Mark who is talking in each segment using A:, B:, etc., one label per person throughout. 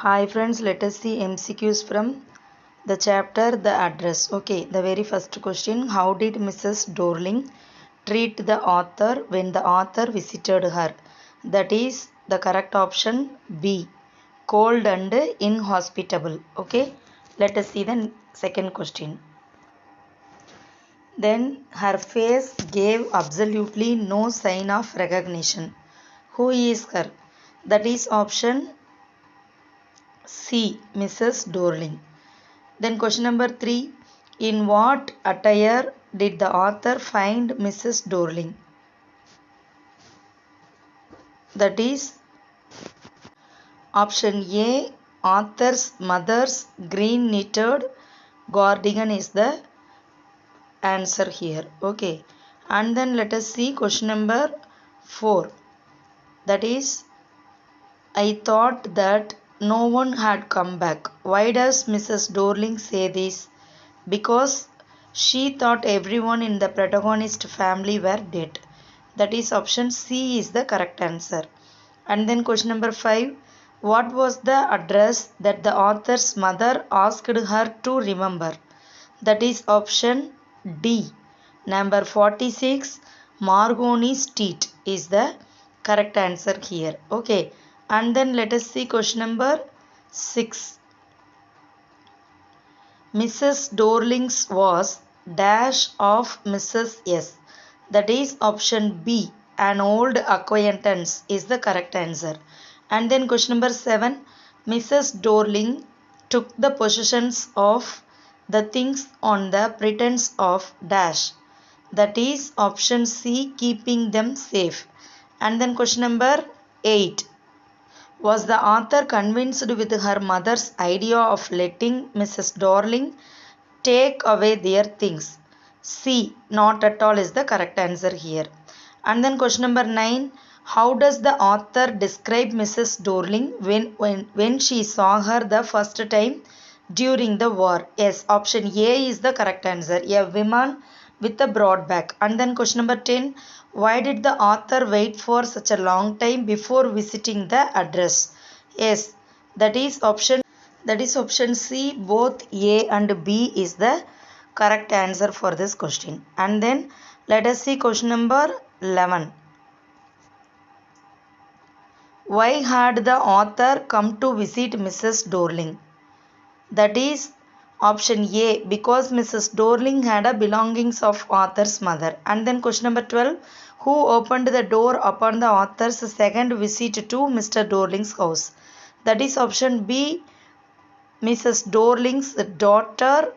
A: Hi friends, let us see MCQs from the chapter The Address. Okay, the very first question, how did Mrs. Dorling treat the author when the author visited her? That is the correct option B, cold and inhospitable. Okay, let us see the second question. Then her face gave absolutely no sign of recognition. Who is her? That is option C, Mrs. Dorling. Then question number 3. In what attire did the author find Mrs. Dorling? That is option A, author's mother's green knitted cardigan is the answer here. Okay. And then let us see question number 4. That is, I thought that no one had come back. Why does Mrs. Dorling say this? Because she thought everyone in the protagonist family were dead. That is option C is the correct answer. And then question number 5. What was the address that the author's mother asked her to remember? That is option D. Number 46, Margoni Street is the correct answer here. Okay. And then let us see question number 6. Mrs. Dorling's was dash of Mrs. S. That is option B. An old acquaintance is the correct answer. And then question number 7. Mrs. Dorling took the possessions of the things on the pretense of dash. That is option C, keeping them safe. And then question number 8. Was the author convinced with her mother's idea of letting Mrs. Dorling take away their things? C. Not at all is the correct answer here. And then question number 9. How does the author describe Mrs. Dorling when she saw her the first time during the war? Yes, option A is the correct answer. A woman with a broad back. And then question number 10. Why did the author wait for such a long time before visiting the address? Yes, that is option C. Both A and B is the correct answer for this question. And then let us see question number 11. Why had the author come to visit Mrs. Dorling? That is option A, because Mrs. Dorling had a belongings of author's mother. And then question number 12. Who opened the door upon the author's second visit to Mr. Dorling's house? That is option B. Mrs. Dorling's daughter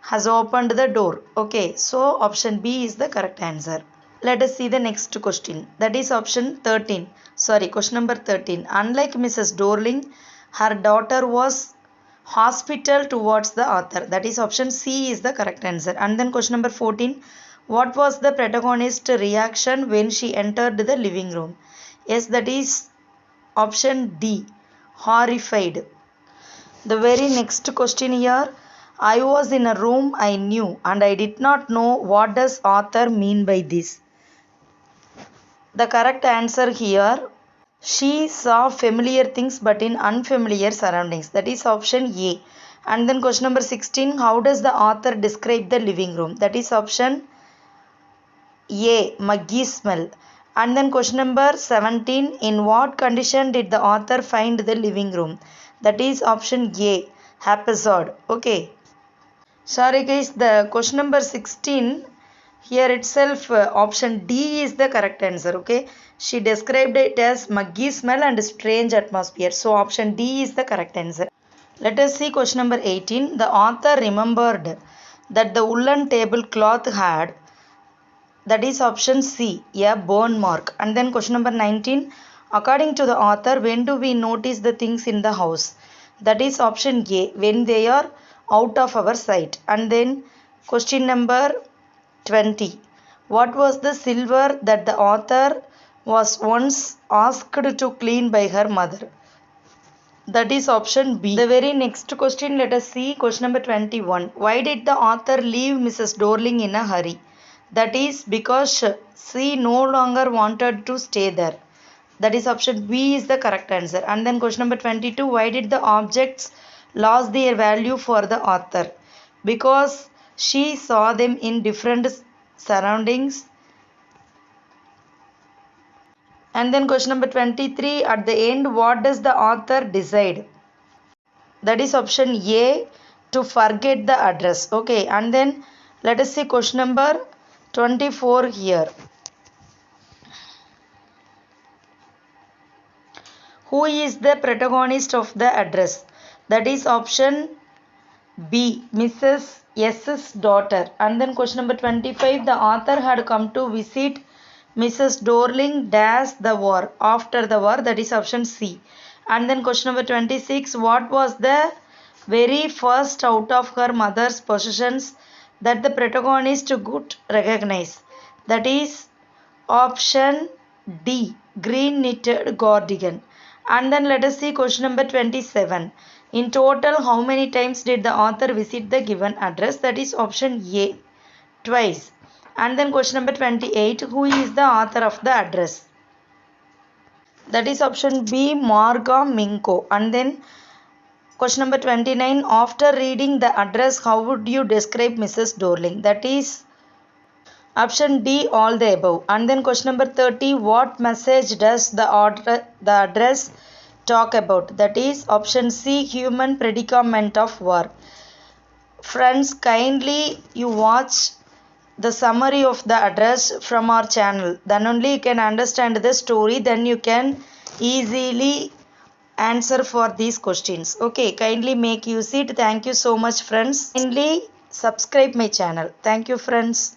A: has opened the door. Okay, so option B is the correct answer. Let us see the next question. That is option 13. Sorry, question number 13. Unlike Mrs. Dorling, her daughter was hospital towards the author. That is option C is the correct answer. And then question number 14. What was the protagonist's reaction when she entered the living room? Yes, that is option D. Horrified. The very next question here. I was in a room I knew and I did not know what does author mean by this. The correct answer here, she saw familiar things but in unfamiliar surroundings. That is option A. And then question number 16. How does the author describe the living room? That is option A. Muggy smell. And then question number 17. In what condition did the author find the living room? That is option A. Haphazard. Okay. Sorry guys, the question number 16 here itself option D is the correct answer. Okay, she described it as muggy smell and strange atmosphere. So option D is the correct answer. Let us see question number 18. The author remembered that the woolen tablecloth had, that is option C, a burn mark. And then question number 19. According to the author, when do we notice the things in the house? That is option A, when they are out of our sight. And then question number 20. What was the silver that the author was once asked to clean by her mother? That is option B. The very next question, let us see question number 21. Why did the author leave Mrs. Dorling in a hurry? That is because she no longer wanted to stay there. That is option B is the correct answer. And then question number 22, why did the objects lose their value for the author? Because she saw them in different surroundings. And then question number 23, at the end, what does the author decide? That is option A, to forget the address. Okay, and then let us see question number 24 here. Who is the protagonist of the address? That is option B, Mrs. S's daughter. And then question number 25, the author had come to visit Mrs. Dorling dash the war, after the war, that is option C. And then question number 26, what was the very first out of her mother's possessions that the protagonist could recognize? That is option D, green knitted cardigan. And then let us see question number 27. In total, how many times did the author visit the given address? That is option A, twice. And then question number 28. Who is the author of the address? That is option B, Marga Minko. And then question number 29. After reading the address, how would you describe Mrs. Dorling? That is option D, all the above. And then question number 30, what message does the address talk about? That is option C, human predicament of war. Friends, kindly you watch the summary of the address from our channel. Then only you can understand the story. Then you can easily answer for these questions. Okay, kindly make use it. Thank you so much, friends. Kindly subscribe my channel. Thank you, friends.